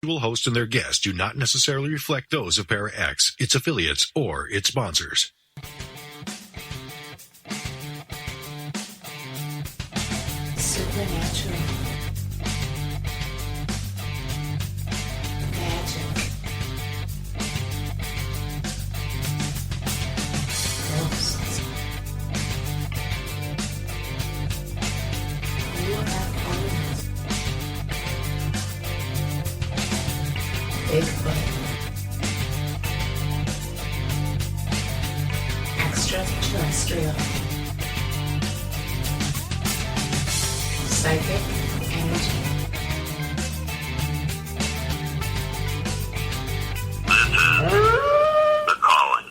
host and their guests do not necessarily reflect those of Para X, its affiliates, or its sponsors. Supernatural. Magic. Ghosts. You have always. Bigfoot. Extraterrestrial. Psychic energy. The Calling.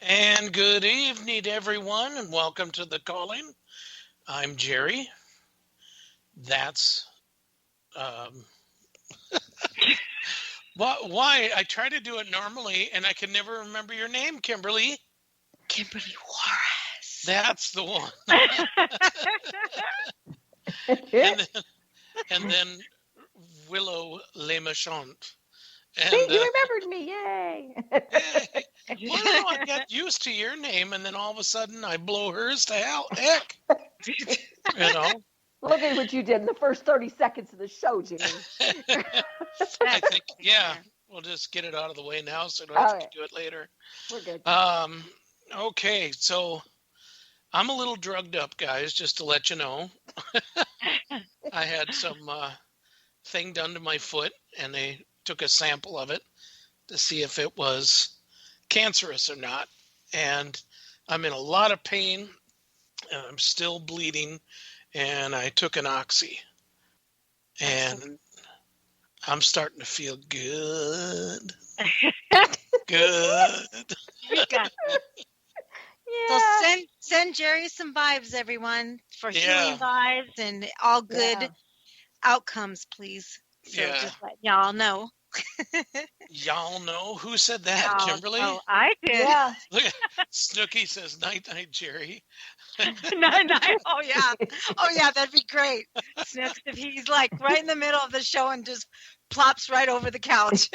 And good evening, everyone, and welcome to The Calling. I'm Jerry. That's, why? I try to do it normally, and I can never remember your name, Kimberly. Kimberly Juarez. That's the one. and then Willow LeMachant. And, See, you remembered me, yay! Well, I got used to your name, and then all of a sudden I blow hers to heck. You know? Look at what you did in the first 30 seconds of the show, Jimmy. I think, yeah, we'll just get it out of the way now so I don't have to do it later. We're good. Okay, so I'm a little drugged up, guys, just to let you know. I had some thing done to my foot, and they took a sample of it to see if it was cancerous or not. And I'm in a lot of pain, and I'm still bleeding, and I took an oxy. And I'm starting to feel good. Good. So send Jerry some vibes, everyone, for healing vibes and all good outcomes, please. So just let y'all know. Y'all know? Who said that, Kimberly? Oh, I did. Yeah. Look, Snooki says, night, Jerry. Night. Oh, yeah. Oh, yeah, that'd be great. Snooks, if he's like right in the middle of the show and just plops right over the couch.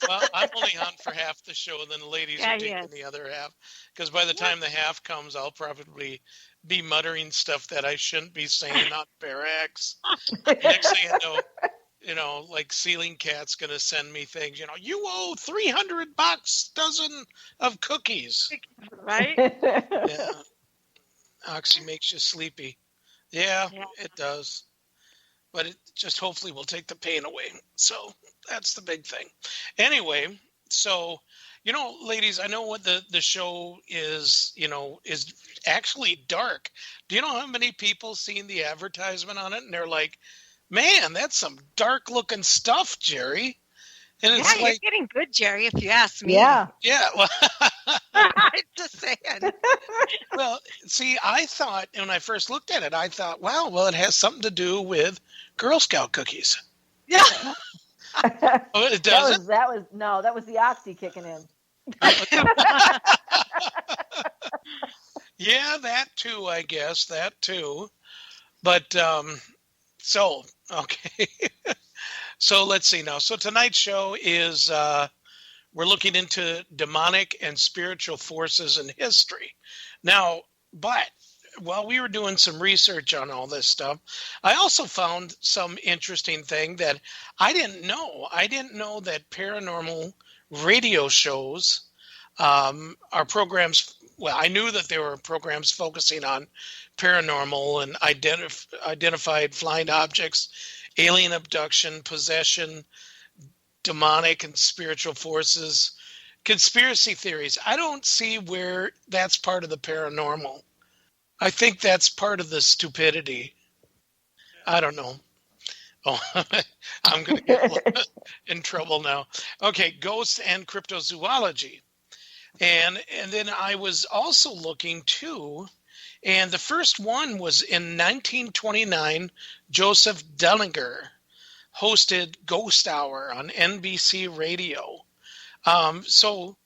Well, I'm only on for half the show, and then the ladies are taking the other half. Because by the time the half comes, I'll probably be muttering stuff that I shouldn't be saying on Parax. Next thing you know, like Ceiling Cat's going to send me things, you owe $300 dozen of cookies. Right? Yeah. Oxy makes you sleepy. Yeah, it does. But it just hopefully will take the pain away. So that's the big thing. Anyway, so, ladies, I know what the show is, is actually dark. Do you know how many people seen the advertisement on it? And they're like, man, that's some dark looking stuff, Jerry. And it's you're getting good, Jerry, if you ask me. Yeah. Yeah. Well, I'm just saying. Well, see, I thought when I first looked at it, I thought, wow, well, it has something to do with Girl Scout cookies. Yeah. Oh, it doesn't? That was the oxy kicking in. Yeah, that too, I guess. That too. But, okay. So let's see now. So tonight's show is we're looking into demonic and spiritual forces in history. Now, but while we were doing some research on all this stuff, I also found some interesting thing that I didn't know. I didn't know that paranormal radio shows are programs. Well, I knew that there were programs focusing on paranormal and identified flying objects, alien abduction, possession, demonic and spiritual forces, conspiracy theories. I don't see where that's part of the paranormal. I think that's part of the stupidity. I don't know. Oh, I'm going to get in trouble now. Okay, ghosts and cryptozoology. And then I was also looking too, and the first one was in 1929. Joseph Dellinger hosted Ghost Hour on NBC Radio. So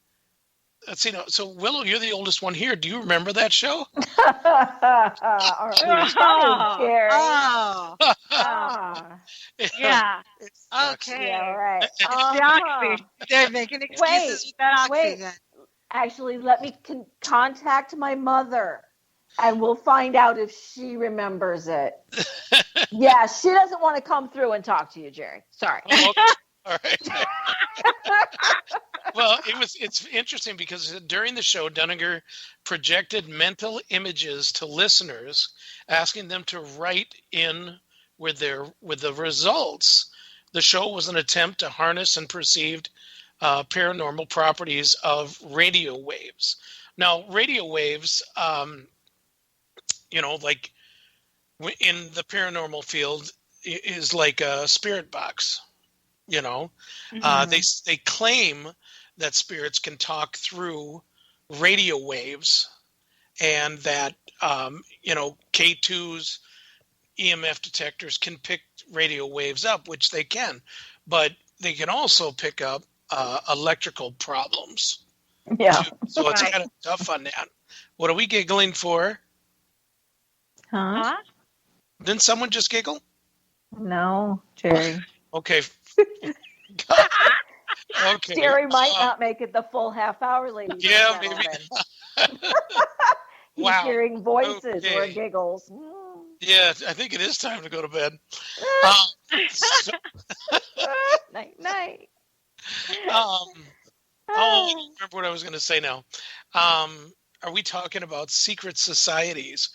let's see now. So Willow, you're the oldest one here. Do you remember that show? Aren't we funny, Jerry? Oh, Ah, yeah. It sucks. Okay. yeah, right. The Oxy. They're making excuses with that Oxy. wait. Then. Actually, let me contact my mother, and we'll find out if she remembers it. Yeah, she doesn't want to come through and talk to you, Jerry. Sorry. Oh, okay. All right. Well, it's interesting because during the show, Dunninger projected mental images to listeners, asking them to write in with the results. The show was an attempt to harness and perceived paranormal properties of radio waves. Now, radio waves, like in the paranormal field, is like a spirit box. They claim that spirits can talk through radio waves, and that K2s, EMF detectors can pick radio waves up, which they can, but they can also pick up electrical problems. Yeah. Too. So it's kind of tough on that. What are we giggling for? Huh? Didn't someone just giggle? No, Jerry. Okay. Okay. Jerry might not make it the full half hour, ladies. Yeah, and maybe. gentlemen. He's Wow. hearing voices or Okay. giggles. Yeah, I think it is time to go to bed. Night, night. I remember what I was going to say now. Are we talking about secret societies?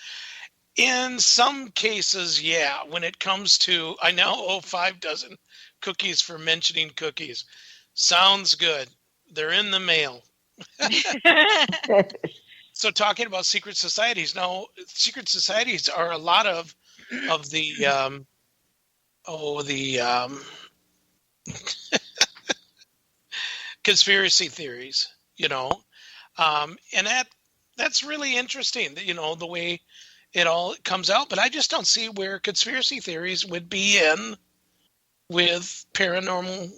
In some cases, yeah. When it comes to, I now owe 5 dozen cookies for mentioning cookies. Sounds good. They're in the mail. So talking about secret societies, now secret societies are a lot of the conspiracy theories, and that's really interesting, the way it all comes out. But I just don't see where conspiracy theories would be in with paranormal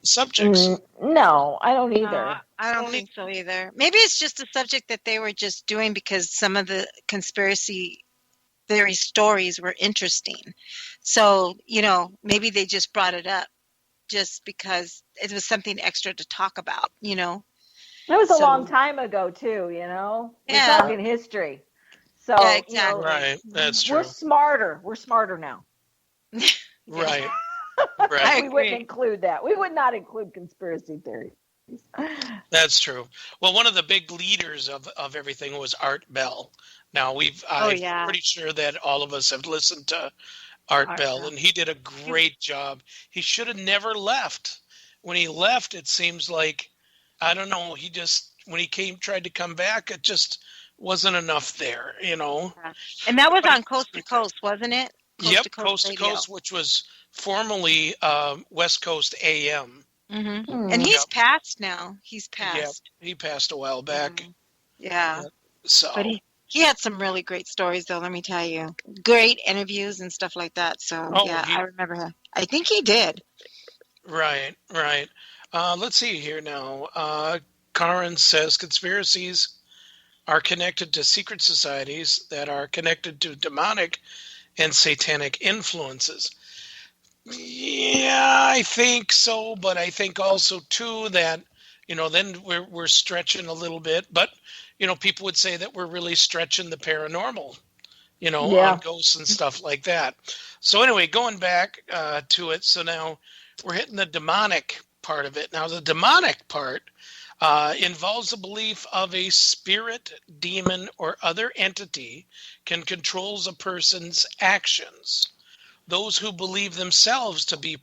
subjects. No, I don't either. No, I don't think so either. Maybe it's just a subject that they were just doing because some of the conspiracy theory stories were interesting. So, maybe they just brought it up just because it was something extra to talk about, It was a long time ago, too, Yeah. We're talking history. So, Yeah, exactly. Right, that's true. We're smarter. We're smarter now. Right. I Right. We wouldn't agree. include that. We would not include conspiracy theories. That's true. Well, one of the big leaders of everything was Art Bell. Now I'm pretty sure that all of us have listened to Art Bell, and he did a great job. He should have never left. When he left, it seems like, I don't know, when he tried to come back, it just wasn't enough there, And that was on Coast to Coast, wasn't it? Coast to Coast, which was formerly West Coast AM. Mm-hmm. And he's passed now. He's Yeah, passed. he passed a while back. Yeah. So, But he had some really great stories, though, let me tell you. Great interviews and stuff like that. So, I remember him. I think he did. right. Let's see here now. Karen says conspiracies are connected to secret societies that are connected to demonic and satanic influences. Yeah, I think so, but I think also too that then we're stretching a little bit, but people would say that we're really stretching the paranormal, on ghosts and stuff like that. So anyway, going back to it, so now we're hitting the demonic part of it. Now the demonic part involves the belief of a spirit, demon, or other entity can control a person's actions. Those who believe themselves to be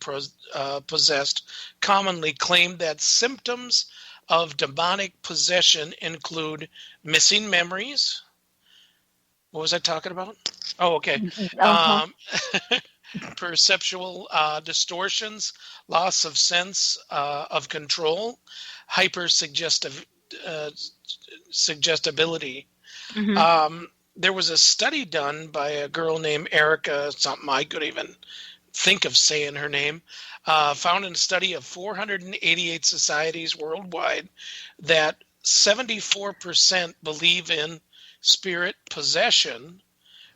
possessed commonly claim that symptoms of demonic possession include missing memories. What was I talking about? Oh, okay. Perceptual distortions, loss of sense of control, hypersuggestibility. Mm-hmm. There was a study done by a girl named Erica something, I couldn't even think of saying her name, found in a study of 488 societies worldwide that 74% believe in spirit possession,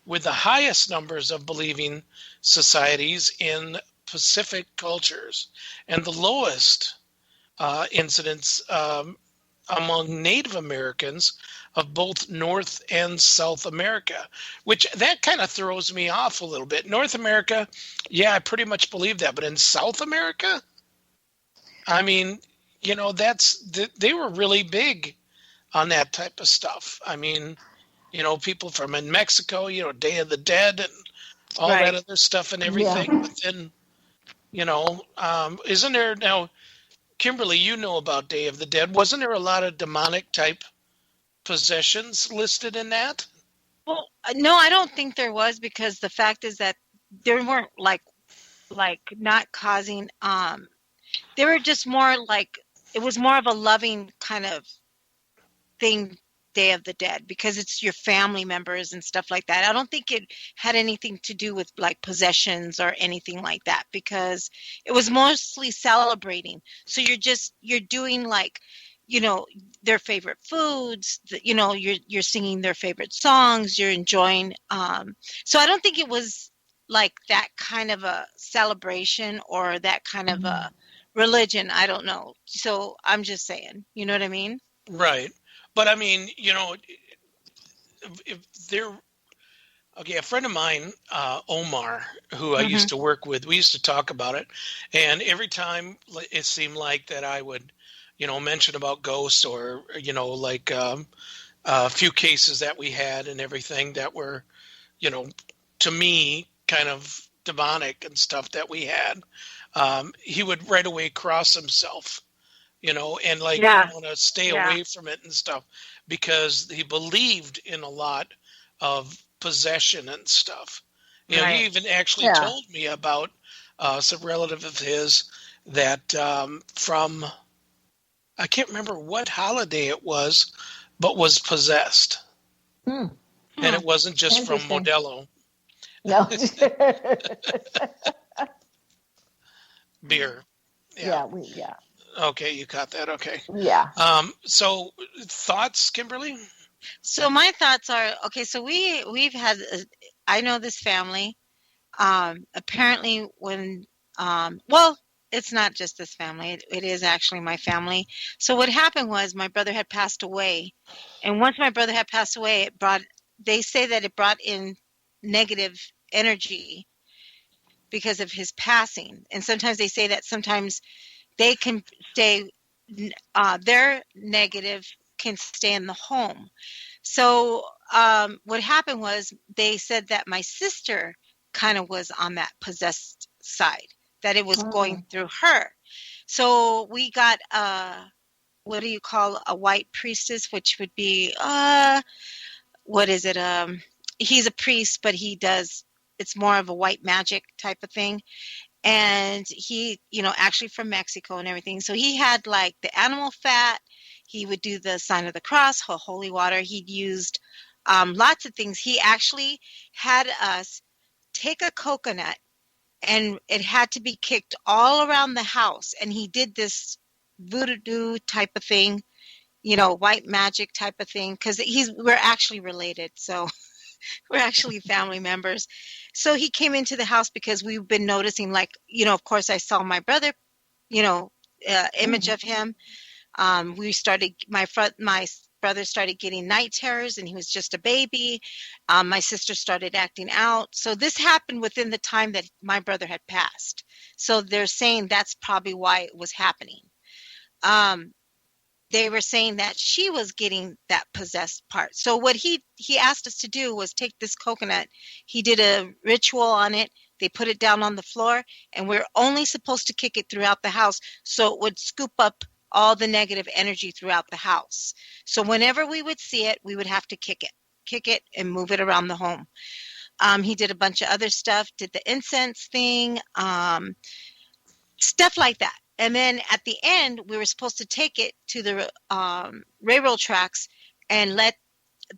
with the highest numbers of believing societies in Pacific cultures, and the lowest incidence among Native Americans of both North and South America, which that kind of throws me off a little bit. North America, yeah, I pretty much believe that, but in South America, I mean, they were really big on that type of stuff. I mean, people from in Mexico, Day of the Dead and all Right. that other stuff and everything. Yeah. But then, isn't there now, Kimberly, you know about Day of the Dead. Wasn't there a lot of demonic type possessions listed in that? Well, no, I don't think there was, because the fact is that there weren't like not causing. They were just more like, it was more of a loving kind of thing, Day of the Dead, because it's your family members and stuff like that. I don't think it had anything to do with like possessions or anything like that, because it was mostly celebrating. So you're doing like, their favorite foods, you're singing their favorite songs, you're enjoying. So I don't think it was like that kind of a celebration or that kind of a religion. I don't know. So I'm just saying, you know what I mean? Right. But I mean, if they're okay, a friend of mine, Omar, who I used to work with, we used to talk about it, and every time it seemed like that I would, mention about ghosts or like a few cases that we had and everything that were, to me, kind of demonic and stuff that we had. He would right away cross himself. And like want to stay away from it and stuff, because he believed in a lot of possession and stuff. He even actually told me about some relative of his that from, I can't remember what holiday it was, but was possessed. And it wasn't just from Modelo. No. Beer. Yeah. Okay, you caught that. Okay. Yeah. So thoughts, Kimberly? So my thoughts are, okay, so we've had, I know this family, apparently when, well, it's not just this family, it is actually my family. So what happened was my brother had passed away, and once my brother had passed away, they say that it brought in negative energy because of his passing. And sometimes they say that sometimes they can stay, their negative can stay in the home. So what happened was they said that my sister kind of was on that possessed side, that it was going through her. So we got, what do you call a white priestess, which would be, what is it? He's a priest, but it's more of a white magic type of thing. And he, actually from Mexico and everything. So he had like the animal fat. He would do the sign of the cross, holy water. He'd used lots of things. He actually had us take a coconut, and it had to be kicked all around the house. And he did this voodoo type of thing, white magic type of thing, because we're actually related. So we're actually family members. So he came into the house because we've been noticing, like, of course I saw my brother, image of him. My brother started getting night terrors, and he was just a baby. My sister started acting out. So this happened within the time that my brother had passed. So they're saying that's probably why it was happening. They were saying that she was getting that possessed part. So what he asked us to do was take this coconut. He did a ritual on it. They put it down on the floor, and we're only supposed to kick it throughout the house so it would scoop up all the negative energy throughout the house. So whenever we would see it, we would have to kick it and move it around the home. He did a bunch of other stuff, did the incense thing, stuff like that. And then at the end, we were supposed to take it to the railroad tracks and let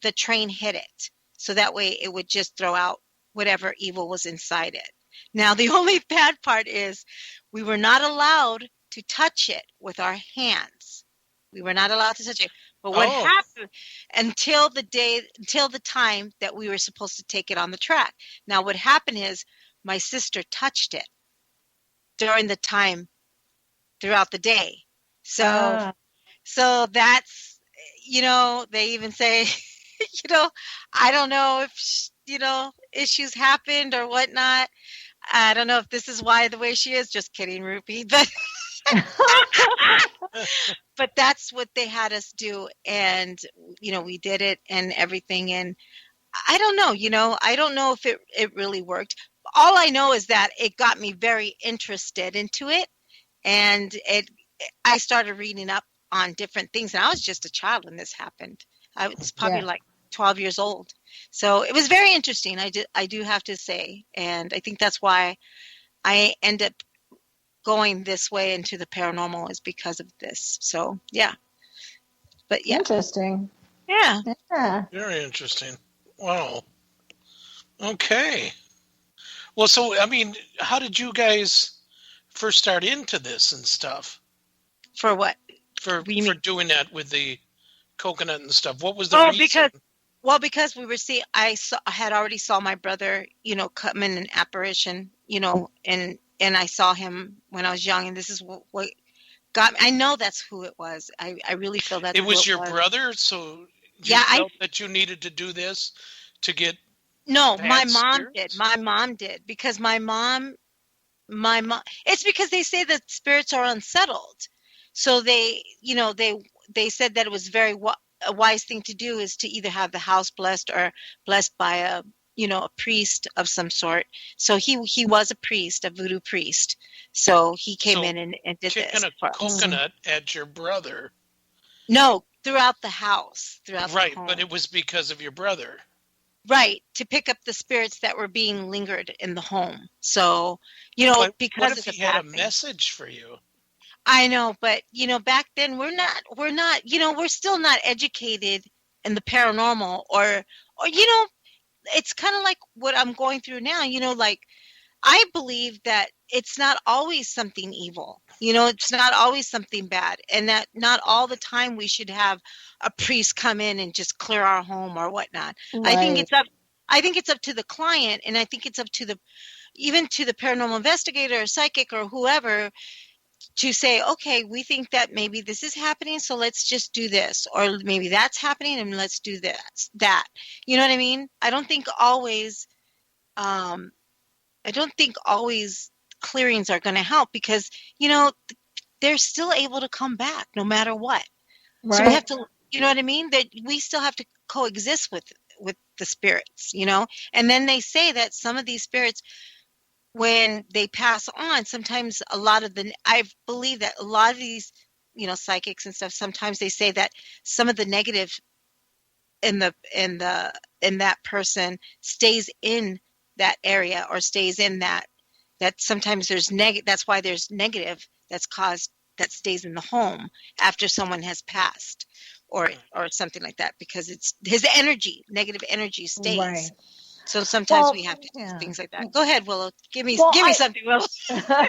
the train hit it. So that way it would just throw out whatever evil was inside it. Now, the only bad part is we were not allowed to touch it with our hands. We were not allowed to touch it. But what Oh. happened until the time that we were supposed to take it on the track. Now, what happened is my sister touched it during the time throughout the day. So, Ah. so that's, they even say, I don't know if, issues happened or whatnot. I don't know if this is why the way she is. Just kidding, Ruby. But that's what they had us do. And, we did it and everything. And I don't know, I don't know if it really worked. All I know is that it got me very interested into it. And I started reading up on different things. And I was just a child when this happened. I was probably like 12 years old. So it was very interesting. I do have to say. And I think that's why I end up going this way into the paranormal is because of this. So, yeah. But yeah. Interesting. Yeah. Yeah. Very interesting. Wow. Okay. Well, so, I mean, how did you guys first start into this and stuff? For what? For doing that with the coconut and stuff? What was the reason? Because we were I had already saw my brother, come in an apparition, and I saw him when I was young, and this is what got me. I know that's who it was. I really feel that it was your brother. So you felt that you needed to do this to get. No, my mom spirits? did. My mom did because my mom. It's because they say that spirits are unsettled, so they said that it was a wise thing to do is to either have the house blessed or blessed by a priest of some sort. So he was a priest, a voodoo priest. So he came in and did this. Kicking a coconut at your brother. No, throughout the house, Right, the home. but it was because of your brother. Right, to pick up the spirits that were being lingered in the home. So, because what if of he the had a passing. message for you? I know, but back then we're not, we're still not educated in the paranormal or it's kind of like what I'm going through now, like I believe that it's not always something evil, it's not always something bad, and that not all the time we should have a priest come in and just clear our home or whatnot. Right. I think it's up to the client, and I think it's up to even to the paranormal investigator or psychic or whoever to say, okay, we think that maybe this is happening, so let's just do this, or maybe that's happening and let's do that. You know what I mean? I don't think always clearings are going to help because they're still able to come back no matter what. Right. So we have to, you know what I mean? That we still have to coexist with the spirits, And then they say that some of these spirits, when they pass on, sometimes I believe that a lot of these, psychics and stuff, sometimes they say that some of the negative in that person stays in that area or stays in that sometimes there's that's why there's negative that stays in the home after someone has passed or something like that, because it's his negative energy stays. Right. So sometimes we have to do things like that. Go ahead, Willow. Give me something, Willow. Yay!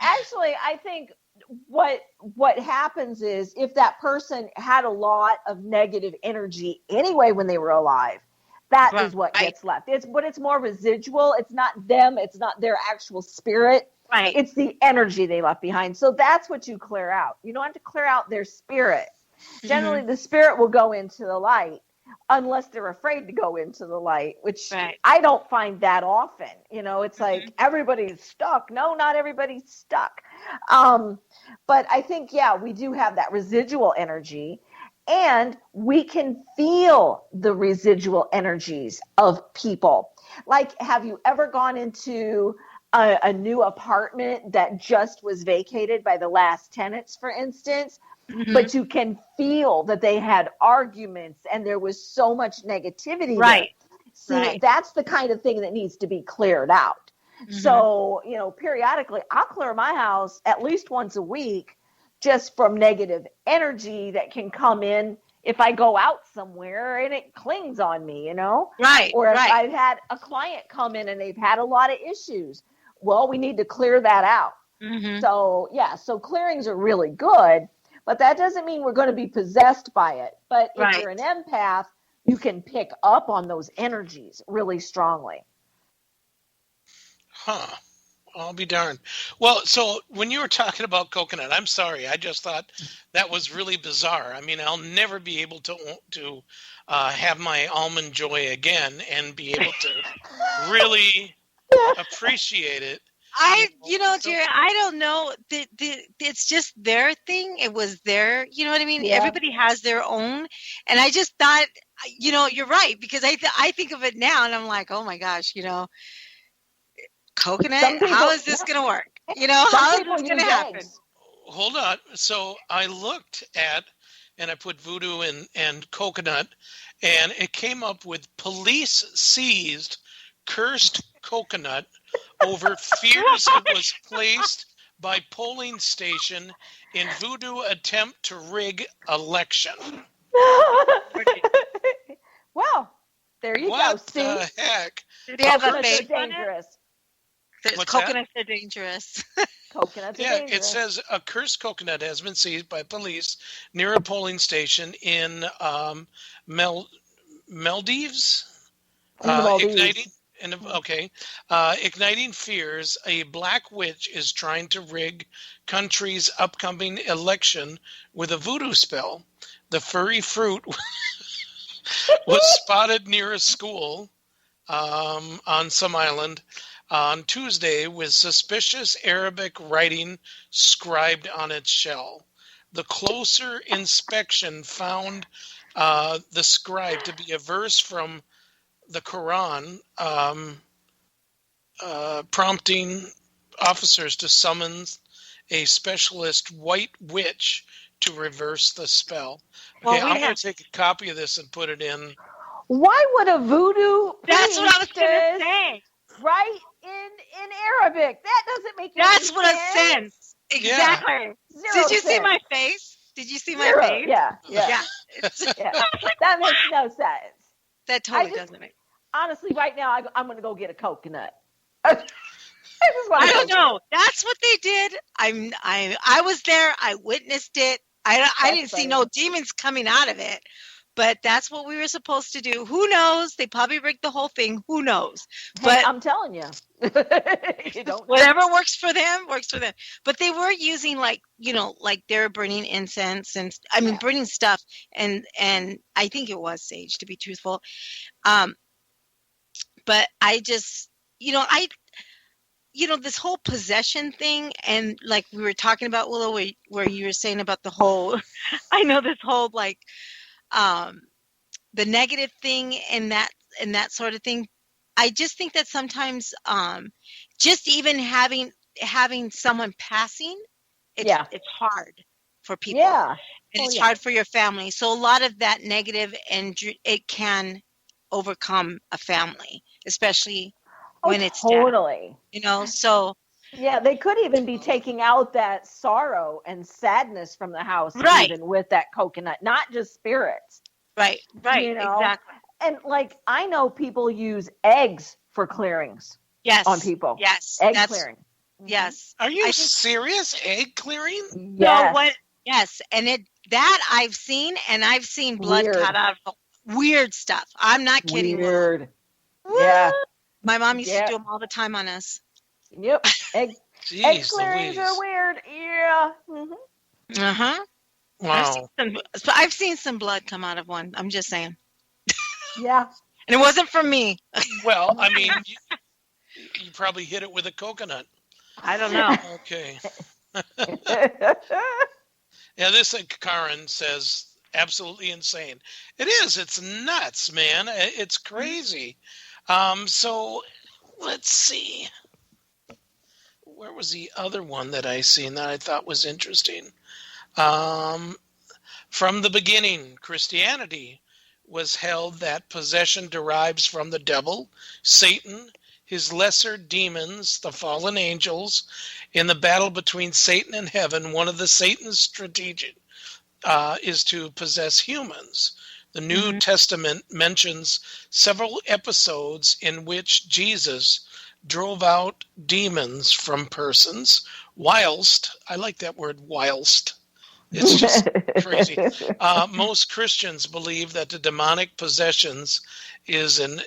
Actually, I think what happens is if that person had a lot of negative energy anyway when they were alive, that is what gets left. It's more residual. It's not them. It's not their actual spirit. Right. It's the energy they left behind. So that's what you clear out. You don't have to clear out their spirit. Generally, the spirit will go into the light unless they're afraid to go into the light, which I don't find that often. It's like everybody's stuck. No, not everybody's stuck. But I think, we do have that residual energy, and we can feel the residual energies of people. Like, have you ever gone into a new apartment that just was vacated by the last tenants, for instance? Mm-hmm. But you can feel that they had arguments and there was so much negativity. Right. There. See, that's the kind of thing that needs to be cleared out. Mm-hmm. So, periodically I'll clear my house at least once a week just from negative energy that can come in if I go out somewhere and it clings on me, Right. Or if I've had a client come in and they've had a lot of issues. Well, we need to clear that out. Mhm. So, so clearings are really good, but that doesn't mean we're going to be possessed by it. But if Right. you're an empath, you can pick up on those energies really strongly. Huh. I'll be darned. Well, so when you were talking about coconut, I'm sorry. I just thought that was really bizarre. I mean, I'll never be able to have my almond joy again and be able to really appreciate it. Jerry, I don't know. It's just their thing. It was their, you know what I mean? Yeah. Everybody has their own. And I just thought, you're right, because I think of it now and I'm like, oh my gosh, coconut, Some people- how is this going to work? Some How is people this going to use happen? eggs. Hold on. So I looked at, and I put voodoo and coconut, and it came up with police seized cursed coconut over fears it was placed by polling station in voodoo attempt to rig election. Well, there you What go. See, the heck? Do they have a coconuts are face on it? dangerous. What's that? Coconuts are dangerous. Coconuts are Yeah, dangerous. it says a cursed coconut has been seized by police near a polling station in Maldives. In the Maldives. Igniting fears. A black witch is trying to rig country's upcoming election with a voodoo spell. The furry fruit was spotted near a school on some island on Tuesday with suspicious Arabic writing scribed on its shell. The closer inspection found the scribe to be a verse from the Quran, prompting officers to summon a specialist white witch to reverse the spell. Okay, Well, I'm going to take a copy of this and put it in. Why would a voodoo That's what I was going to priestess say. write in Arabic? That doesn't make That's any what a sense. Exactly. Zero Did you see sense. my face? Did you see my Zero. face? Yeah. Yeah. That makes no sense. That totally just- doesn't make Honestly, right now, I'm going to go get a coconut. I just want I a don't coconut. know. That's what they did. I was there. I witnessed it. I didn't see funny. no demons coming out of it, but that's what we were supposed to do. Who knows? They probably rigged the whole thing. Who knows? Hey, But I'm telling you. You don't. whatever works for them works for them. But they were using like they were burning incense and burning stuff and I think it was sage, to be truthful. But I just this whole possession thing, and like we were talking about, Willow, where you were saying about the whole I know this whole like the negative thing and that sort of thing. I just think that sometimes just even having someone passing, it's hard for people. Yeah. And it's hard for your family. So a lot of that negative, and it can overcome a family, especially when it's death, totally. So Yeah, they could even be taking out that sorrow and sadness from the house, Right. even with that coconut, not just spirits. right, exactly. And like, I know people use eggs for clearings Yes. on people. Yes. Egg that's, clearing. Yes. Are you I think- serious? Egg clearing? Yes. So what? Yes, and that I've seen, and I've seen blood Weird. cut out of weird stuff. I'm not kidding. Weird. Yeah. My mom used Yeah. to do them all the time on us. Yep. Egg Jeez clearings Louise. are weird. Yeah. Mhm. Uh huh. Wow. I've seen some blood come out of one. I'm just saying, Yeah. and it wasn't from me. Well, I mean, you probably hit it with a coconut. I don't know. Okay. Yeah, this Karen says absolutely insane. It is. It's nuts, man. It's crazy. So let's see. Where was the other one that I seen that I thought was interesting? From the beginning, Christianity was held that possession derives from the devil, Satan, his lesser demons, the fallen angels. In the battle between Satan and heaven, one of the Satan's strategies is to possess humans. The New Testament mentions several episodes in which Jesus drove out demons from persons whilst, I like that word, whilst. It's just crazy. Most Christians believe that the demonic possessions is an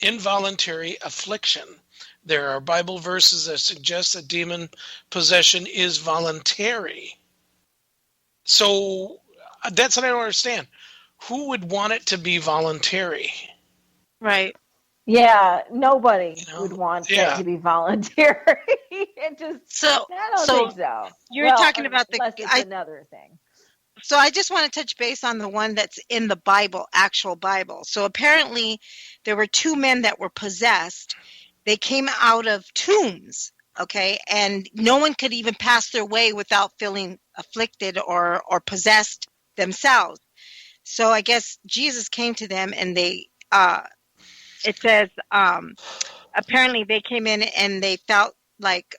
involuntary affliction. There are Bible verses that suggest that demon possession is voluntary. So that's what I don't understand. Who would want it to be voluntary? Right. Yeah, nobody would want it to be voluntary. It just I don't think so. You're talking about unless it's another thing. So I just want to touch base on the one that's in the Bible, actual Bible. So apparently there were two men that were possessed. They came out of tombs, okay? And no one could even pass their way without feeling afflicted or possessed themselves. So I guess Jesus came to them and they, it says, apparently they came in and they felt like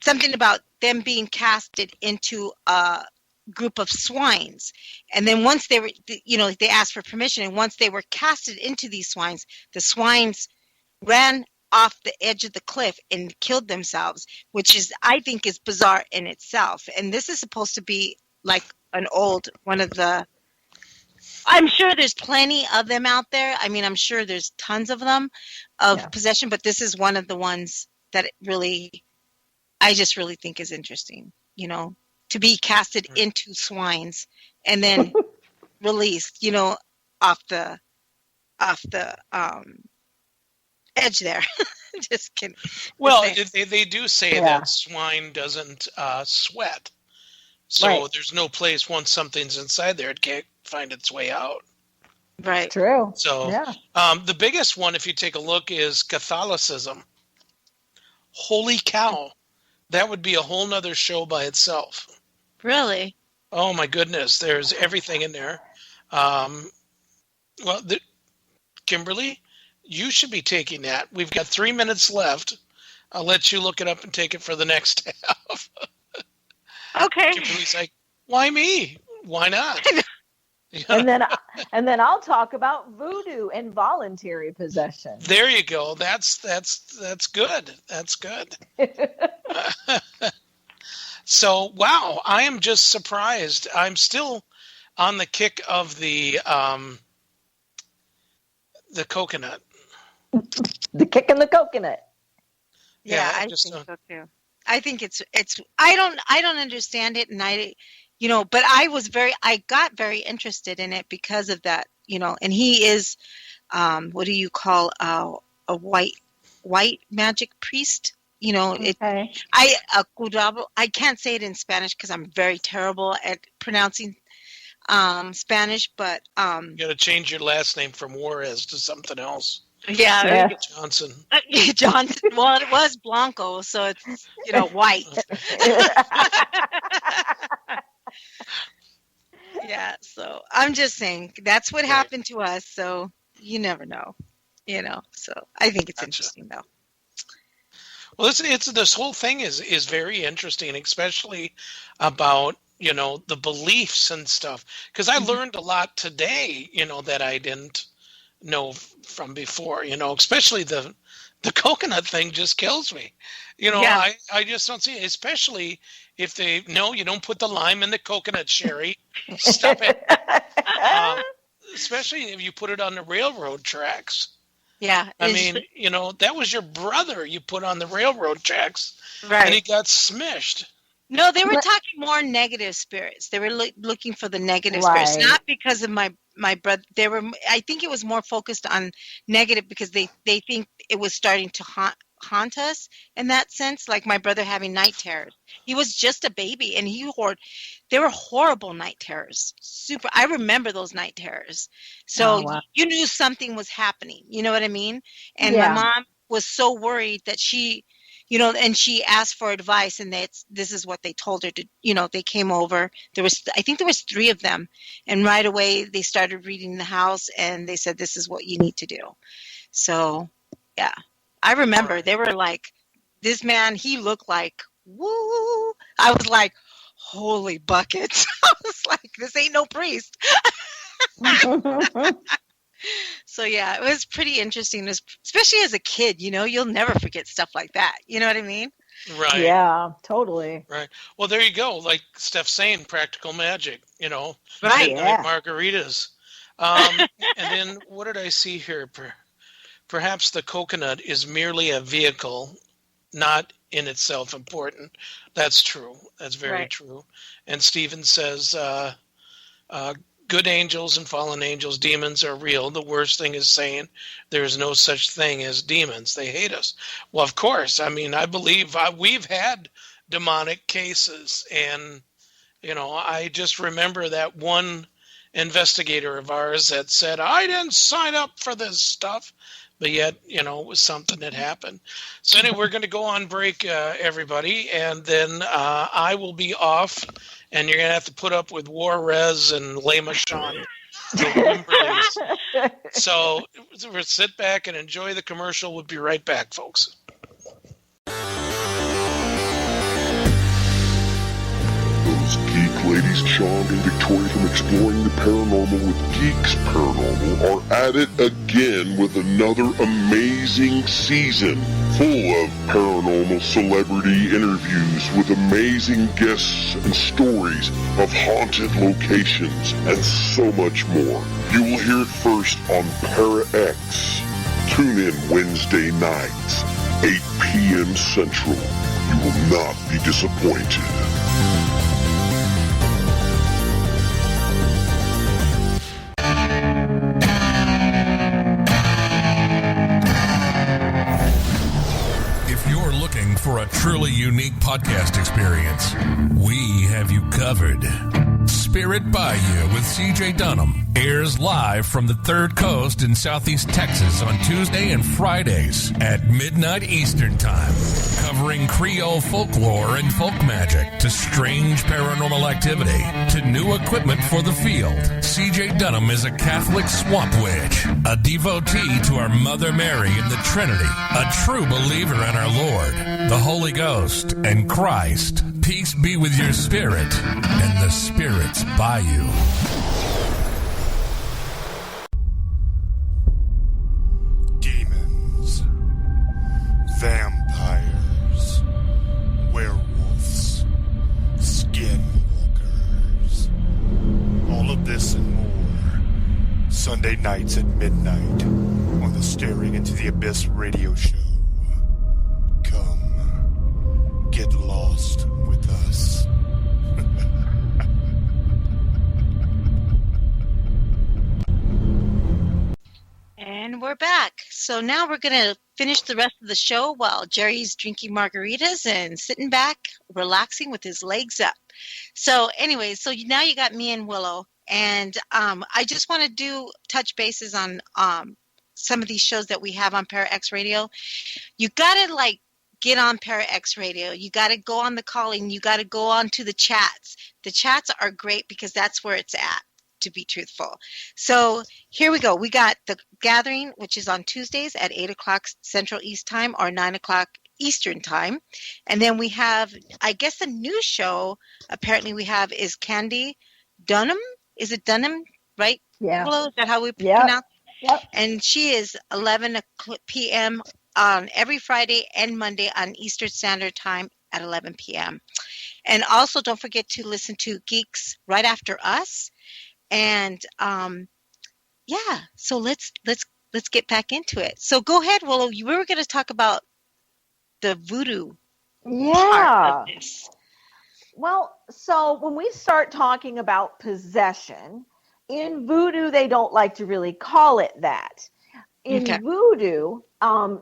something about them being casted into a group of swines. And then once they were, they asked for permission. And once they were casted into these swines, the swines ran off the edge of the cliff and killed themselves, which is, I think, is bizarre in itself. And this is supposed to be like one of the, I'm sure there's plenty of them out there. I mean, I'm sure there's tons of them of possession, but this is one of the ones that I just really think is interesting, to be casted into swines and then released, off the edge there. Just kidding. Well, they do say that swine doesn't sweat. So there's no place once something's inside there, it can't find its way out. Right. True. So the biggest one, if you take a look, is Catholicism. Holy cow. That would be a whole nother show by itself. Really? Oh, my goodness. There's everything in there. Kimberly, you should be taking that. We've got 3 minutes left. I'll let you look it up and take it for the next half. Okay. Kimberly's like, why me? Why not? And then I'll talk about voodoo and voluntary possession. There you go. That's good. That's good. So, wow, I am just surprised. I'm still on the kick of the coconut. The kick in the coconut. Yeah, I think so too. I think it's I don't understand it, and but I got very interested in it because of that, and he is what do you call a white magic priest? Okay. I can't say it in Spanish because I'm very terrible at pronouncing Spanish, but you got to change your last name from Juarez to something else. Yeah. Johnson. Johnson. Well, it was Blanco, so it's white. Yeah. So I'm just saying that's what happened to us. So you never know, So I think it's interesting, though. Well, it's this whole thing is very interesting, especially about the beliefs and stuff. Because I learned a lot today, that I didn't know from before. Especially the coconut thing just kills me. I just don't see it, especially if you don't put the lime in the coconut sherry. Stop it. Especially if you put it on the railroad tracks. Yeah. I mean, that was your brother you put on the railroad tracks. Right. And he got smished. No, they were talking more negative spirits. They were looking for the negative spirits, not because of my brother. I think it was more focused on negative because they think it was starting to haunt us in that sense, like my brother having night terrors. He was just a baby, and they were horrible night terrors. I remember those night terrors. So you knew something was happening. You know what I mean? And my mom was so worried that she, and she asked for advice, and this is what they told her to, they came over. I think there was 3 of them, and right away they started reading the house, and they said, this is what you need to do. So, yeah. I remember they were like, this man, he looked like, woo. I was like, holy buckets. I was like, this ain't no priest. So yeah, it was pretty interesting, especially as a kid. You'll never forget stuff like that. You know what I mean? Right. Yeah, totally. Right. Well, there you go. Like Steph's saying, practical magic. Right. Yeah. Margaritas. And then what did I see here? Perhaps the coconut is merely a vehicle, not in itself important. That's true. That's very Right. true. And Stephen says, good angels and fallen angels, demons are real. The worst thing is saying there is no such thing as demons. They hate us. Well, of course. I mean, I believe we've had demonic cases. And, I just remember that one investigator of ours that said, I didn't sign up for this stuff. But yet, it was something that happened. So anyway, we're going to go on break, everybody. And then I will be off. And you're going to have to put up with Juarez and Lema Sean. So we'll sit back and enjoy the commercial. We'll be right back, folks. Those geek ladies, Sean and Victoria from Exploring the Paranormal with Geeks Paranormal, are at it again with another amazing season full of paranormal celebrity interviews with amazing guests and stories of haunted locations and so much more. You will hear it first on Para X. Tune in Wednesday nights, 8 p.m. Central. You will not be disappointed. For a truly unique podcast experience, we have you covered. Spirit Bayou with CJ Dunham airs live from the Third Coast in Southeast Texas on Tuesday and Fridays at midnight Eastern Time, covering Creole folklore and folk magic to strange paranormal activity to new equipment for the field. CJ Dunham is a Catholic swamp witch, a devotee to our Mother Mary and the Trinity, a true believer in our Lord, the Holy Ghost, and Christ. Peace be with your spirit and the spirits by you. Demons, vampires, werewolves, skinwalkers. All of this and more. Sunday nights at midnight on the Staring Into the Abyss radio show. Come, get lost with us. And we're back. So now we're going to finish the rest of the show while Jerry's drinking margaritas and sitting back, relaxing with his legs up. So anyway, so now you got me and Willow. And I just want to touch bases on some of these shows that we have on Para X Radio. You got to get on Para X Radio. You got to go on the calling. You got to go on to the chats. The chats are great because that's where it's at, to be truthful. So here we go. We got the gathering, which is on Tuesdays at 8 o'clock Central East Time or 9 o'clock Eastern Time. And then we have, I guess, a new show apparently we have is Candy Dunham. Is it Dunham, right? Yeah. Hello, is that how we pronounce it? Yep. And she is 11 p.m. on every Friday and Monday on Eastern Standard Time at 11 p.m. And also don't forget to listen to Geeks Right After Us. And so let's get back into it. So go ahead, Willow. We were going to talk about the voodoo part of this. Well, so when we start talking about possession, in voodoo, they don't like to really call it that. In voodoo,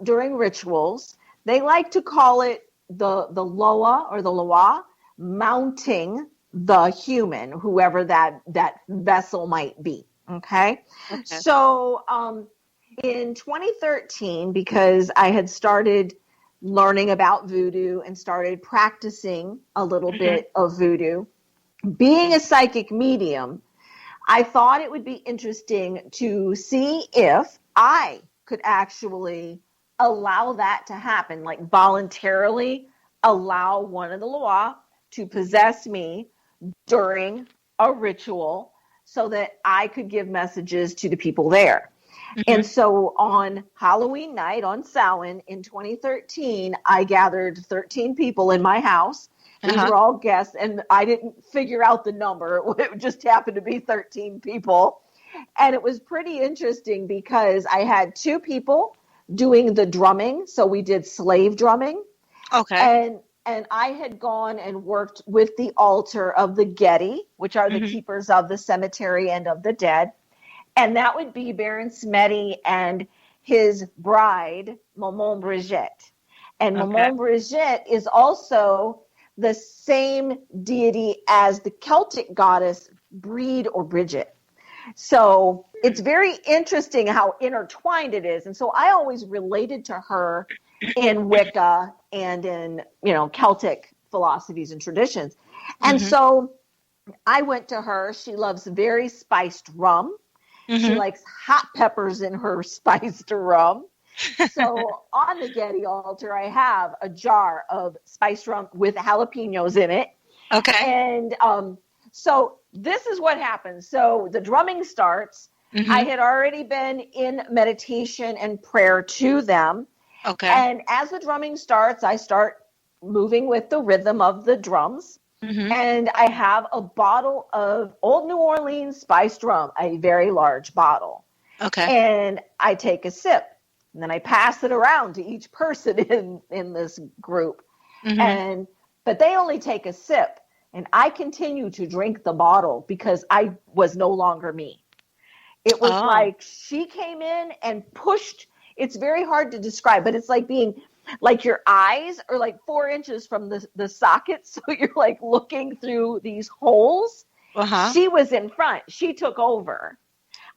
during rituals, they like to call it the loa or the loa, mounting the human, whoever that vessel might be. Okay. So in 2013, because I had started learning about voodoo and started practicing a little bit of voodoo, being a psychic medium, I thought it would be interesting to see if I could actually allow that to happen, like voluntarily allow one of the loa to possess me during a ritual so that I could give messages to the people there. And so on Halloween night, on Samhain in 2013, I gathered 13 people in my house. These were all guests, and I didn't figure out the number. It just happened to be 13 people. And it was pretty interesting because I had 2 people doing the drumming. So we did slave drumming. Okay. And I had gone and worked with the altar of the Getty, which are the keepers of the cemetery and of the dead. And that would be Baron Smetty and his bride, Maman Brigitte. And Maman Brigitte is also the same deity as the Celtic goddess Brede or Bridget. So it's very interesting how intertwined it is. And so I always related to her in Wicca and in, Celtic philosophies and traditions. And so I went to her. She loves very spiced rum. She likes hot peppers in her spiced rum. So on the Getty altar, I have a jar of spiced rum with jalapenos in it. Okay. And so this is what happens. So the drumming starts. I had already been in meditation and prayer to them. Okay. And as the drumming starts, I start moving with the rhythm of the drums. And I have a bottle of Old New Orleans spiced rum, a very large bottle. Okay. And I take a sip. And then I pass it around to each person in this group. But they only take a sip. And I continue to drink the bottle because I was no longer me. It was like she came in and pushed. It's very hard to describe, but it's like being like your eyes are like 4 inches from the socket. So you're like looking through these holes. She was in front. She took over.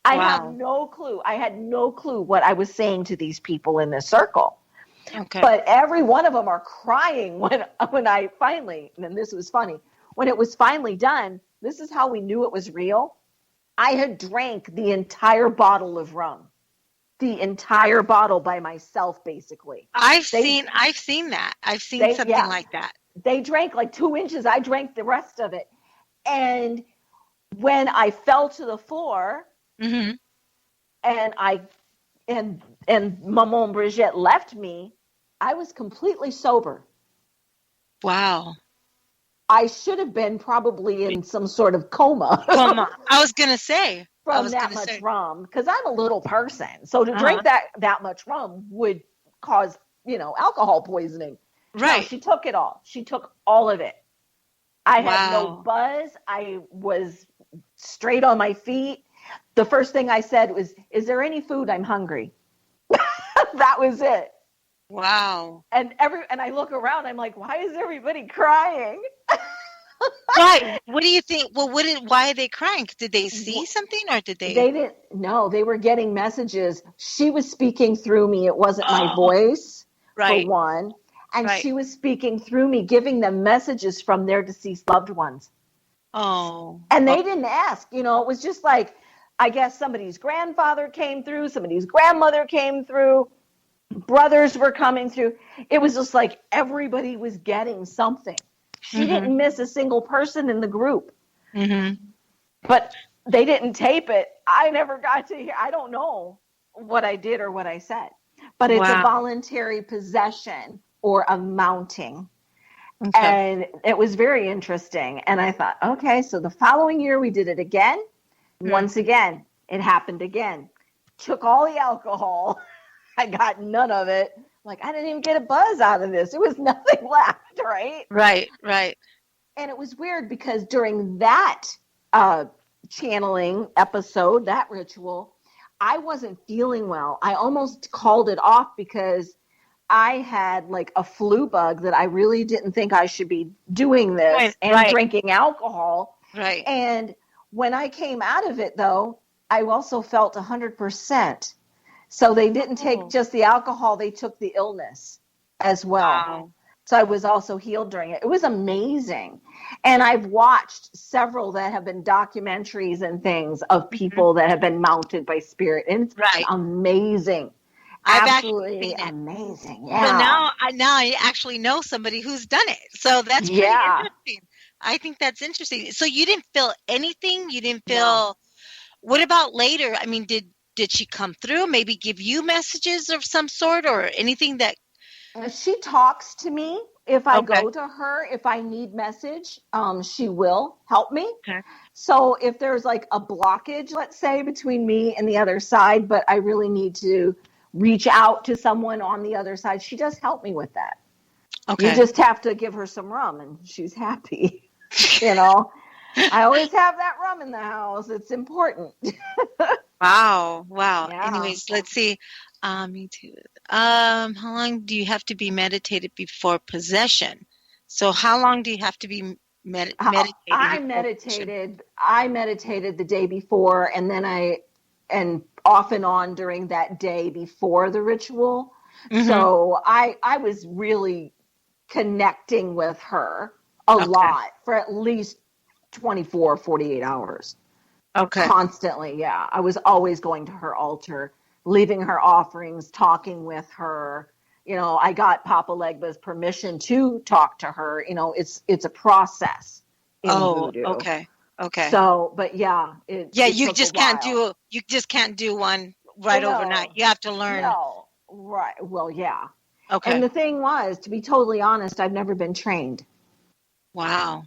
I have no clue. I had no clue what I was saying to these people in this circle. Okay. But every one of them are crying when I finally, and this was funny, when it was finally done, this is how we knew it was real. I had drank the entire bottle of rum. The entire bottle by myself, basically. I've seen that. I've seen something like that. They drank like 2 inches. I drank the rest of it. And when I fell to the floor, and Maman Brigitte left me, I was completely sober. Wow. I should have been probably in some sort of coma. I was going to say. From that much rum, because I'm a little person. So to drink that much rum would cause, alcohol poisoning. Right. No, she took it all. She took all of it. I had no buzz. I was straight on my feet. The first thing I said was, "Is there any food? I'm hungry." That was it. Wow. And I look around, I'm like, why is everybody crying? Right. What do you think? Well, why are they crying? Did they see something or did they? They didn't. No, they were getting messages. She was speaking through me. It wasn't my voice, for one. And she was speaking through me, giving them messages from their deceased loved ones. Oh. And they didn't ask. It was just like, I guess somebody's grandfather came through, somebody's grandmother came through, brothers were coming through. It was just like everybody was getting something. She didn't miss a single person in the group. But they didn't tape it. I never got to hear. I don't know what I did or what I said. But it's a voluntary possession or a mounting. Okay. And it was very interesting. And I thought, okay, so the following year we did it again. Once again, it happened again. Took all the alcohol. I got none of it. Like, I didn't even get a buzz out of this. It was nothing left, right? Right. And it was weird because during that channeling episode, that ritual, I wasn't feeling well. I almost called it off because I had like a flu bug that I really didn't think I should be doing this and drinking alcohol. Right. And when I came out of it, though, I also felt 100%. So they didn't take just the alcohol, they took the illness as well. Wow. So I was also healed during it. It was amazing. And I've watched several that have been documentaries and things of people that have been mounted by spirit. And it's amazing. Absolutely amazing. Yeah. Well, now I actually know somebody who's done it. So that's pretty interesting. I think that's interesting. So you didn't feel anything? You didn't feel... No. What about later? I mean, did she come through? Maybe give you messages of some sort or anything that? She talks to me. If I Okay. go to her, if I need message, she will help me. Okay. So if there's like a blockage, let's say, between me and the other side, but I really need to reach out to someone on the other side, she does help me with that. Okay. You just have to give her some rum and she's happy. You know, I always have that rum in the house. It's important. Wow. Yeah. Anyways, let's see. Me too. How long do you have to be meditated before possession? So how long do you have to be meditated? I meditated the day before, and then and off and on during that day before the ritual. Mhm. So I was really connecting with her a lot for at least 24, 48 hours. Okay. Constantly, yeah. I was always going to her altar, leaving her offerings, talking with her. You know, I got Papa Legba's permission to talk to her. You know, it's a process in voodoo. Okay. So, but yeah, You took just a can't while. do one right No. overnight. You have to learn. No, right. Well, yeah. Okay. And the thing was, to be totally honest, I've never been trained. Wow.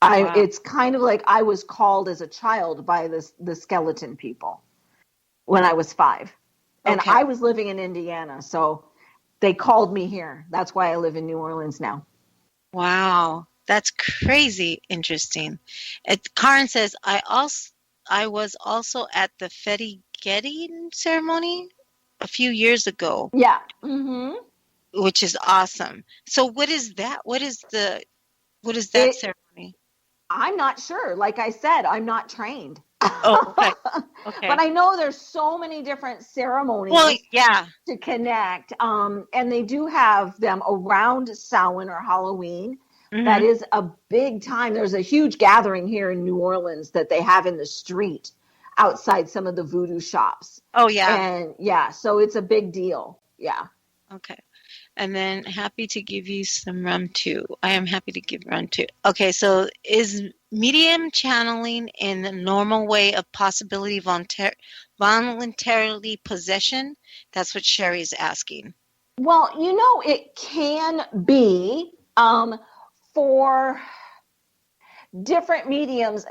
It's kind of like I was called as a child by the skeleton people when I was 5. And Okay. I was living in Indiana, so they called me here. That's why I live in New Orleans now. Wow. That's crazy interesting. Karen says, I was also at the Fetty Getting ceremony a few years ago. Yeah. Mm-hmm. Which is awesome. So what is that? What is that ceremony? I'm not sure. Like I said, I'm not trained. Oh, okay. Okay. But I know there's so many different ceremonies to connect. And they do have them around Samhain or Halloween. Mhm. That is a big time. There's a huge gathering here in New Orleans that they have in the street outside some of the voodoo shops. Oh, yeah. And yeah, so it's a big deal. Yeah. Okay. And then happy to give you some rum too. I am happy to give rum too. Okay, so is medium channeling in the normal way of possibility voluntarily possession? That's what Sherry's asking. Well, you know, it can be for different mediums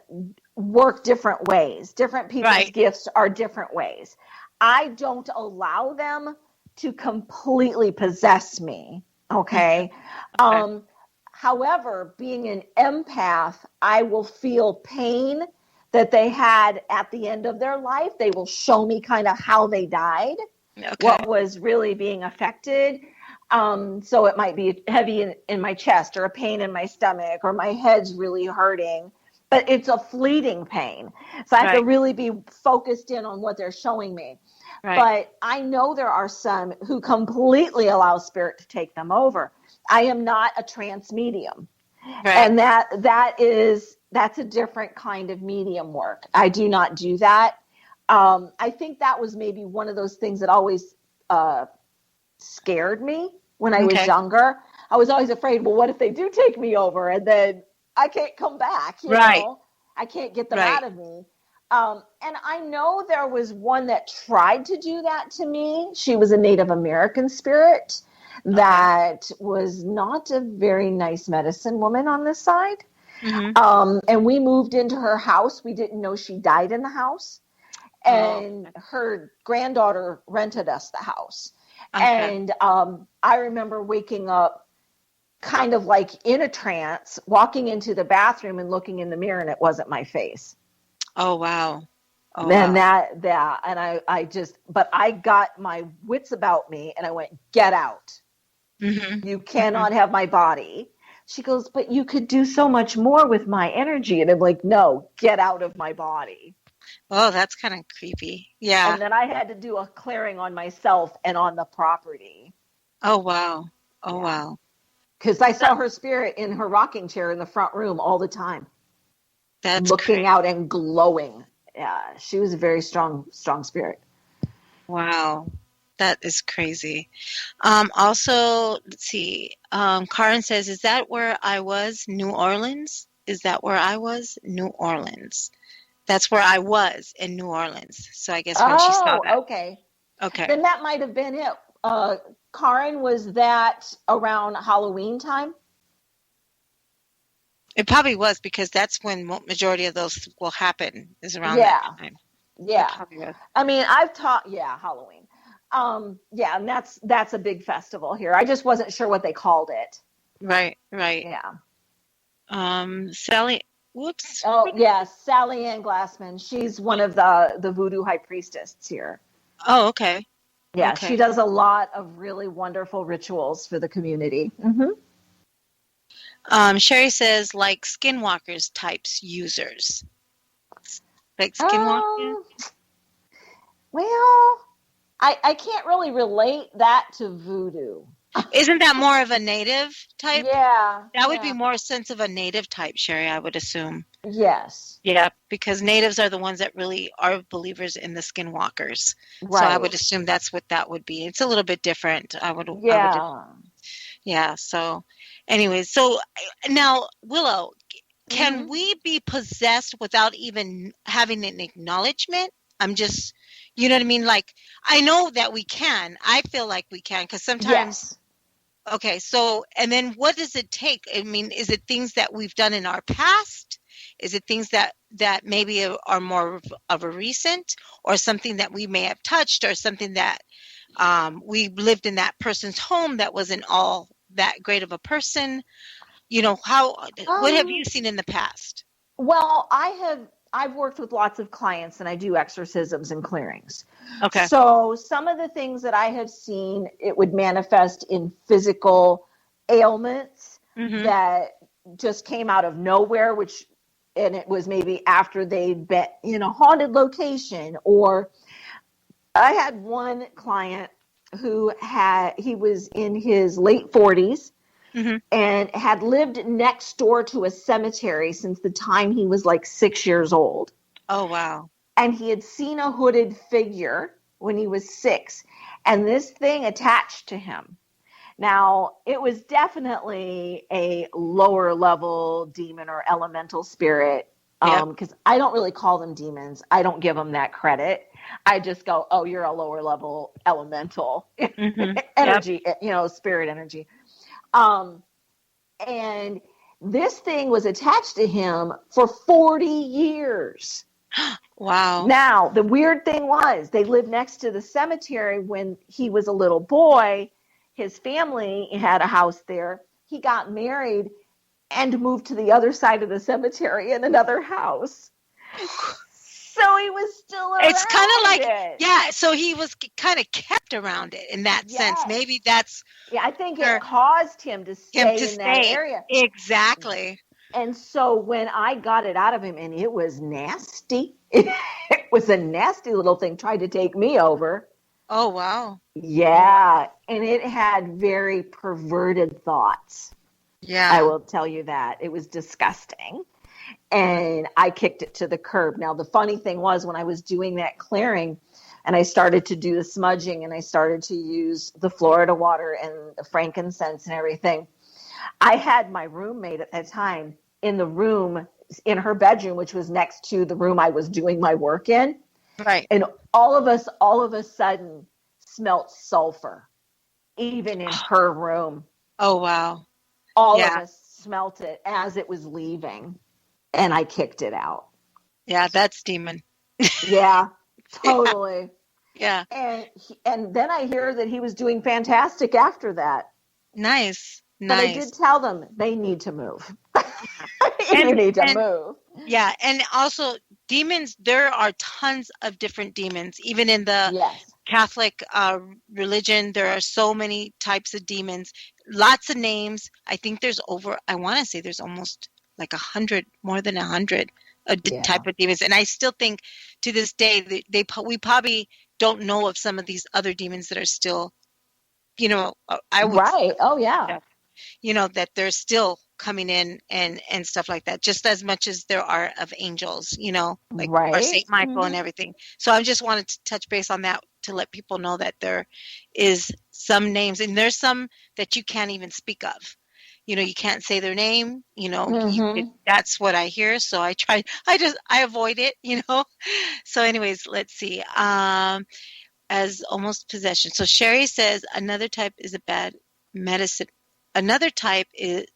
work different ways. Different people's gifts are different ways. I don't allow them to completely possess me. Okay. However, being an empath, I will feel pain that they had at the end of their life. They will show me kind of how they died, what was really being affected. So it might be heavy in my chest or a pain in my stomach or my head's really hurting, but it's a fleeting pain. So I have to really be focused in on what they're showing me. Right. But I know there are some who completely allow spirit to take them over. I am not a trance medium. Right. And that's a different kind of medium work. I do not do that. I think that was maybe one of those things that always scared me when I was younger. I was always afraid, well, what if they do take me over and then I can't come back? You know? I can't get them out of me. And I know there was one that tried to do that to me. She was a Native American spirit that was not a very nice medicine woman on this side. Mm-hmm. And we moved into her house. We didn't know she died in the house. And her granddaughter rented us the house. And I remember waking up kind of like in a trance, walking into the bathroom and looking in the mirror, and it wasn't my face. Oh, wow. And but I got my wits about me and I went, get out. Mm-hmm. You cannot have my body. She goes, but you could do so much more with my energy. And I'm like, no, get out of my body. Oh, that's kind of creepy. Yeah. And then I had to do a clearing on myself and on the property. Oh, wow. Oh, wow. Because I saw her spirit in her rocking chair in the front room all the time. That's looking out and glowing. Yeah, she was a very strong spirit. Wow, that is crazy. Also, let's see. Karen says, "Is that where I was? New Orleans? Is that where I was? New Orleans?" That's where I was in New Orleans. So I guess when she saw that. Okay. Okay. Then that might have been it. Karen, was that around Halloween time? It probably was, because that's when majority of those will happen, is around Yeah. that time. Yeah. It probably was. I mean, I've taught, Halloween. Yeah, and that's a big festival here. I just wasn't sure what they called it. Right. Yeah. Sally, whoops. Oh, yeah, Sally Ann Glassman. She's one of the voodoo high priestesses here. Oh, okay. Yeah, Okay. she does a lot of really wonderful rituals for the community. Mm-hmm. Sherry says, like skinwalkers types users. Like skinwalkers? Well, I can't really relate that to voodoo. Isn't that more of a native type? Yeah. That would be more a sense of a native type, Sherry, I would assume. Yes. Yeah, because natives are the ones that really are believers in the skinwalkers. Right. So I would assume that's what that would be. It's a little bit different. Yeah. So anyways, so now, Willow, can we be possessed without even having an acknowledgement? I'm just, you know what I mean? Like, I know that we can. I feel like we can, because sometimes. Yes. Okay, so, and then what does it take? I mean, is it things that we've done in our past? Is it things that maybe are more of a recent, or something that we may have touched, or something that we lived in that person's home that wasn't all that great of a person? You know, what have you seen in the past? Well, I've worked with lots of clients, and I do exorcisms and clearings. Okay. So some of the things that I have seen, it would manifest in physical ailments that just came out of nowhere, and it was maybe after they'd been in a haunted location. Or I had one client who he was in his late 40s. And had lived next door to a cemetery since the time he was like 6 years old. Oh, wow. And he had seen a hooded figure when he was 6, and this thing attached to him. Now, it was definitely a lower level demon or elemental spirit, because I don't really call them demons. I don't give them that credit. I just go, oh, you're a lower level elemental energy, spirit energy. And this thing was attached to him for 40 years. Wow. Now, the weird thing was they lived next to the cemetery when he was a little boy. His family had a house there. He got married and moved to the other side of the cemetery in another house. So he was still around. It's kind of like, it. So he was kind of kept around it in that sense. Maybe that's. Yeah, I think it caused him to stay in that area. Exactly. And so when I got it out of him, and it was nasty, it was a nasty little thing, tried to take me over. Oh, wow. Yeah, and it had very perverted thoughts. Yeah. I will tell you that. It was disgusting. And I kicked it to the curb. Now, the funny thing was, when I was doing that clearing and I started to do the smudging and I started to use the Florida water and the frankincense and everything, I had my roommate at that time in the room, in her bedroom, which was next to the room I was doing my work in. Right. And all of a sudden smelt sulfur, even in her room. Oh, wow. All of us smelt it as it was leaving. And I kicked it out. Yeah, that's demon. Yeah, totally. Yeah. And then I hear that he was doing fantastic after that. Nice. But I did tell them they need to move. You need to move. Yeah, and also demons, there are tons of different demons. Even in the Catholic religion, there are so many types of demons. Lots of names. I think there's there's almost like 100, more than 100 type of demons. And I still think to this day, we probably don't know of some of these other demons that are still, I would right. Oh, yeah. That they're still coming in and stuff like that, just as much as there are of angels, like our St. Michael and everything. So I just wanted to touch base on that to let people know that there is some names, and there's some that you can't even speak of. you can't say their name, Mhm. that's what I hear. So I avoid it, So anyways, let's see. As almost possession. So Sherry says another type is a bad medicine. Another type is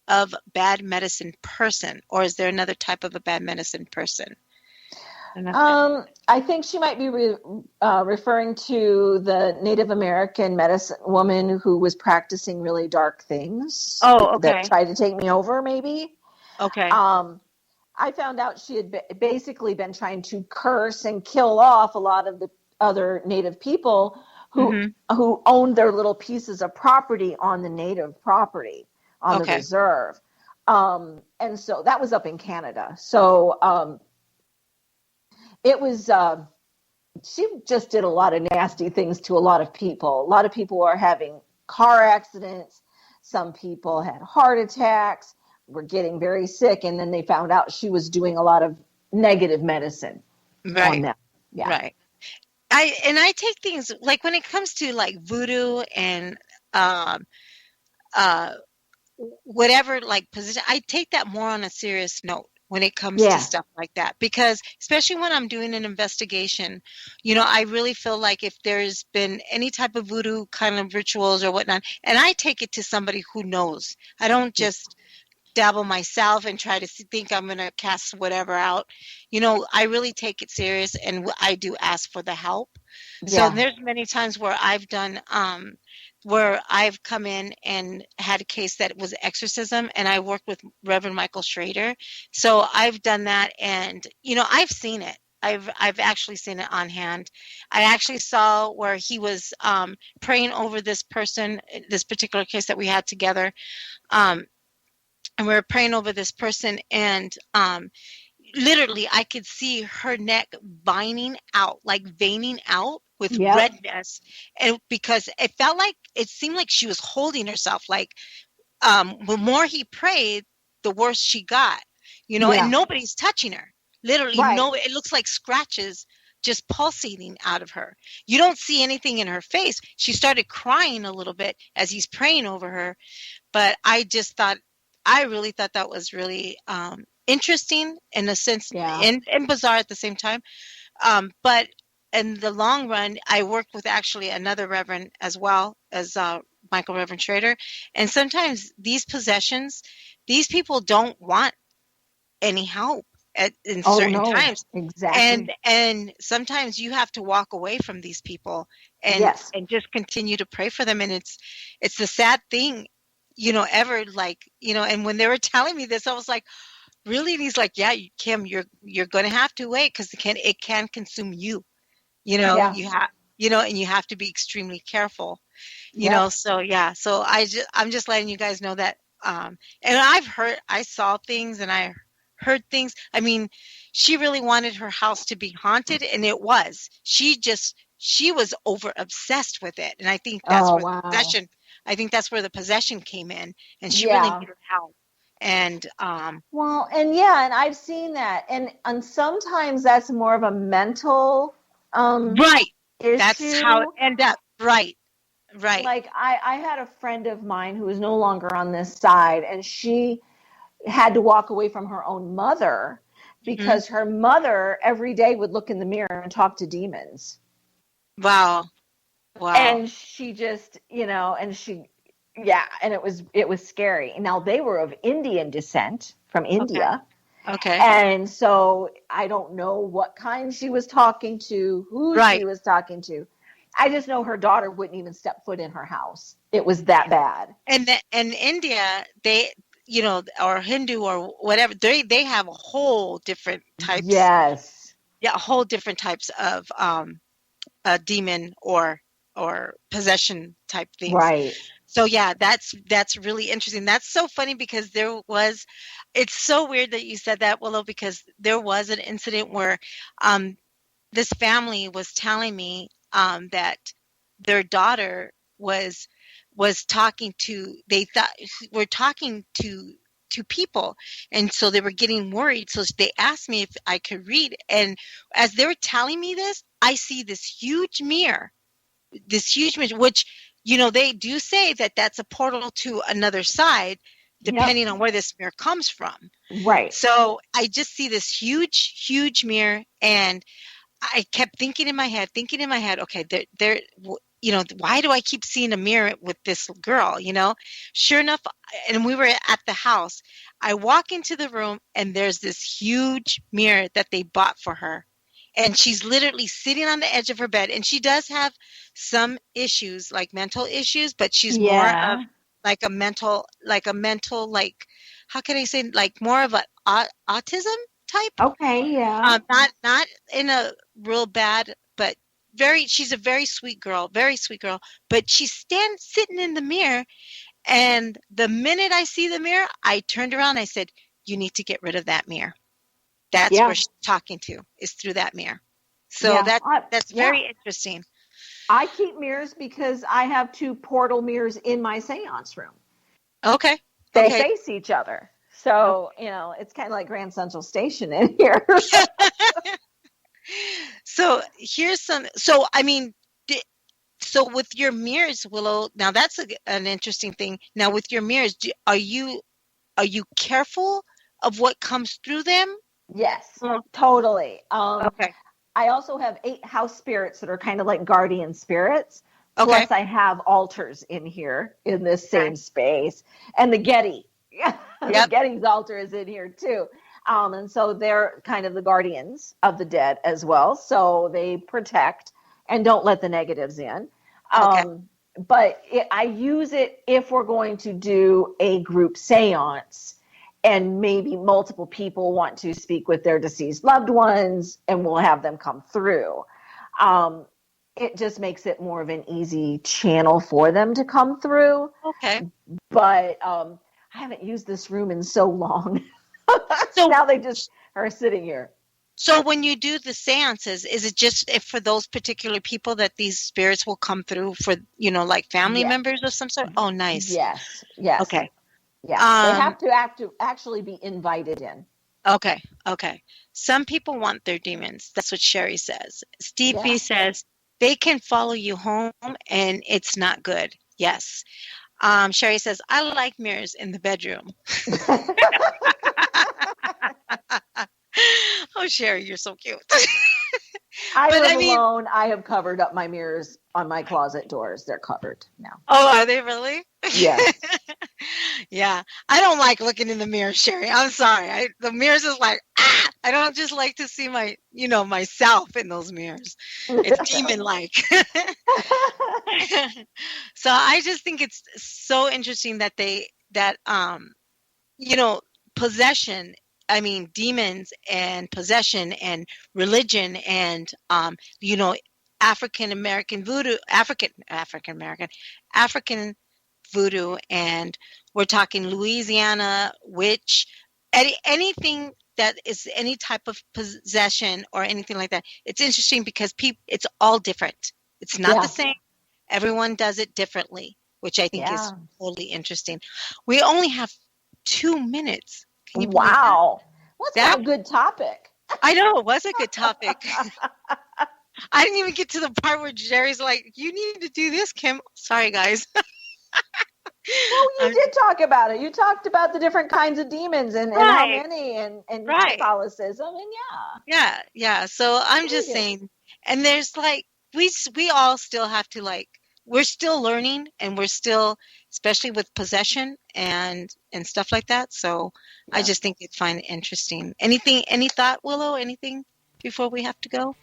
of bad medicine person, or is there another type of a bad medicine person? I think she might be referring to the Native American medicine woman who was practicing really dark things. Oh, okay. That tried to take me over, maybe. Okay. I found out she had basically been trying to curse and kill off a lot of the other Native people who owned their little pieces of property on the Native property on the reserve. And so that was up in Canada. So it was, she just did a lot of nasty things to a lot of people. A lot of people are having car accidents. Some people had heart attacks, were getting very sick. And then they found out she was doing a lot of negative medicine on them. Yeah. Right. I take things like when it comes to like voodoo and whatever like position, I take that more on a serious note when it comes to stuff like that, because especially when I'm doing an investigation, I really feel like if there's been any type of voodoo kind of rituals or whatnot, and I take it to somebody who knows. I don't just dabble myself and try to think I'm going to cast whatever out. I really take it serious, and I do ask for the help. So there's many times where I've done where I've come in and had a case that was exorcism, and I worked with Reverend Michael Schrader. So I've done that, and I've seen it. I've actually seen it on hand. I actually saw where he was praying over this person, this particular case that we had together. And we were praying over this person, and literally I could see her neck veining out with redness, and because it seemed like she was holding herself, like the more he prayed, the worse she got, and nobody's touching her. Literally, no, it looks like scratches just pulsating out of her. You don't see anything in her face. She started crying a little bit as he's praying over her, but I really thought that was really interesting in a sense, and bizarre at the same time. But in the long run, I worked with actually another reverend as well as Michael Reverend Schrader. And sometimes these possessions, these people don't want any help in certain times. Exactly. And sometimes you have to walk away from these people and just continue to pray for them. And it's the sad thing, ever, like, and when they were telling me this, I was like, really? And he's like, yeah, Kim, you're going to have to wait, because it can consume you. You have, and you have to be extremely careful, so I'm just letting you guys know that, and I saw things and I heard things. I mean, she really wanted her house to be haunted, and it was, she was over obsessed with it. And I think that's where the possession came in, and she really needed help. And and I've seen that, and sometimes that's more of a mental issue. That's how it ended up. Right. Like I had a friend of mine who is no longer on this side, and she had to walk away from her own mother because her mother every day would look in the mirror and talk to demons. Wow. And she just, and it was scary. Now, they were of Indian descent from India. Okay. And so I don't know what kind she was talking to, who she was talking to. I just know her daughter wouldn't even step foot in her house. It was that bad. And India, they, or Hindu or whatever, they have a whole different types. Yes. Yeah, a whole different types of demon or possession type things. Right. So yeah, that's really interesting. That's so funny, because it's so weird that you said that, Willow, because there was an incident where this family was telling me that their daughter was talking to, they thought we're talking to people, and so they were getting worried. So they asked me if I could read, and as they were telling me this, I see this huge mirror, which they do say that that's a portal to another side, depending on where this mirror comes from. Right. So I just see this huge, huge mirror, and I kept thinking in my head, okay, there, why do I keep seeing a mirror with this girl? Sure enough, and we were at the house. I walk into the room, and there's this huge mirror that they bought for her. And she's literally sitting on the edge of her bed. And she does have some issues, like mental issues, but she's more of like a mental, how can I say, like more of an autism type. Okay, yeah. Not in a real bad, but she's a very sweet girl, but she's sitting in the mirror. And the minute I see the mirror, I turned around and I said, you need to get rid of that mirror. That's where she's talking to, is through that mirror. So that's very interesting. I keep mirrors because I have 2 portal mirrors in my seance room. Okay. They face each other. So, it's kind of like Grand Central Station in here. So here's so with your mirrors, Willow, now that's an interesting thing. Now with your mirrors, are you careful of what comes through them? Yes, totally. Okay. I also have 8 house spirits that are kind of like guardian spirits. Okay. Plus I have altars in here in this same space. And the Getty. The Getty's altar is in here too. And so they're kind of the guardians of the dead as well. So they protect and don't let the negatives in. But I use it if we're going to do a group seance and maybe multiple people want to speak with their deceased loved ones, and we'll have them come through. It just makes it more of an easy channel for them to come through. Okay. But I haven't used this room in so long. So now they just are sitting here. So when you do the seances, is it just for those particular people that these spirits will come through for, like family members of some sort? Oh, nice. Yes. Okay. Yeah, they have to actually be invited in. Okay. Some people want their demons. That's what Sherry says. Steve B says they can follow you home and it's not good. Yes. Sherry says, I like mirrors in the bedroom. Oh, Sherry, you're so cute. I live alone. I have covered up my mirrors on my closet doors. They're covered now. Oh, are they really? Yes. Yeah. I don't like looking in the mirror, Sherry. I'm sorry. The mirrors is like, I don't just like to see my, myself in those mirrors. It's demon-like. So I just think it's so interesting that possession, demons and possession and religion and, African voodoo, and we're talking Louisiana witch, anything that is any type of possession or anything like that. It's interesting because it's all different. It's not the same. Everyone does it differently, which I think is totally interesting. We only have 2 minutes. Can you believe that? What's that a good topic? I know, it was a good topic. I didn't even get to the part where Jerry's like, you need to do this, Kim. Sorry, guys. Well, you did talk about it. You talked about the different kinds of demons and how many and Catholicism and Yeah. So I'm just saying, and there's like, we all still have to we're still learning, and we're still, especially with possession and stuff like that. So I just think you'd find it interesting. Any thought, Willow? Anything before we have to go?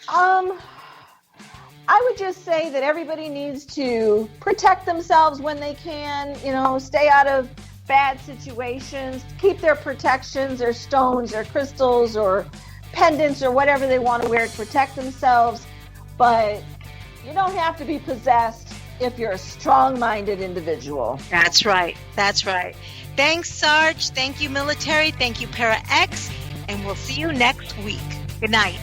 I would just say that everybody needs to protect themselves when they can, stay out of bad situations, keep their protections, their stones, their crystals, or pendants, or whatever they want to wear to protect themselves. But you don't have to be possessed if you're a strong-minded individual. That's right. Thanks, Sarge. Thank you, military. Thank you, Para X. And we'll see you next week. Good night.